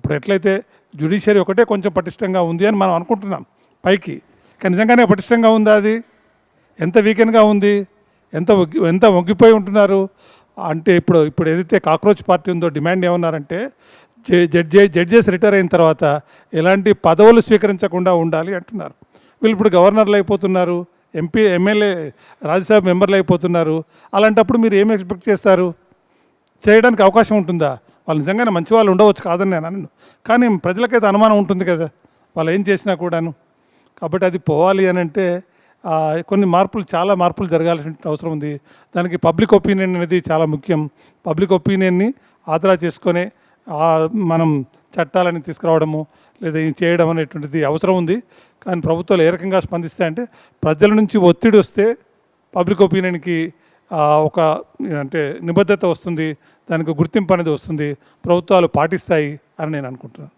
ఇప్పుడు ఎట్లయితే జ్యుడిషియరీ ఒకటే కొంచెం పటిష్టంగా ఉంది అని మనం అనుకుంటున్నాం పైకి, కానీ నిజంగానే పటిష్టంగా ఉందా? అది ఎంత వీకెండ్గా ఉంది, ఎంత మొగ్గిపోయి ఉంటున్నారు అంటే ఇప్పుడు ఏదైతే కాక్రోచ్ పార్టీ ఉందో డిమాండ్ ఏమన్నారంటే జడ్జెస్ రిటైర్ అయిన తర్వాత ఎలాంటి పదవులు స్వీకరించకుండా ఉండాలి అంటున్నారు. వీళ్ళు ఇప్పుడు గవర్నర్లు అయిపోతున్నారు, ఎంపీ ఎమ్మెల్యే రాజ్యసభ మెంబర్లు అయిపోతున్నారు. అలాంటప్పుడు మీరు ఏం ఎక్స్పెక్ట్ చేస్తారు? చేయడానికి అవకాశం ఉంటుందా? వాళ్ళు నిజంగానే మంచి వాళ్ళు ఉండవచ్చు, కాదని నేను అనను, కానీ ప్రజలకైతే అనుమానం ఉంటుంది కదా వాళ్ళు ఏం చేసినా కూడాను. కాబట్టి అది పోవాలి అని అంటే కొన్ని చాలా మార్పులు జరగాల్సిన అవసరం ఉంది. దానికి పబ్లిక్ ఒపీనియన్ అనేది చాలా ముఖ్యం. పబ్లిక్ ఒపీనియన్ని ఆదరా చేసుకొని మనం చట్టాలని తీసుకురావడము లేదా చేయడం అనేటువంటిది అవసరం ఉంది. కానీ ప్రభుత్వాలు ఏ రకంగా స్పందిస్తాయంటే, ప్రజల నుంచి ఒత్తిడి వస్తే పబ్లిక్ ఒపీనియన్కి ఒక అంటే నిబద్ధత వస్తుంది, దానికి గుర్తింపు అనేది వస్తుంది, ప్రభుత్వాలు పాటిస్తాయి అని నేను అనుకుంటున్నాను.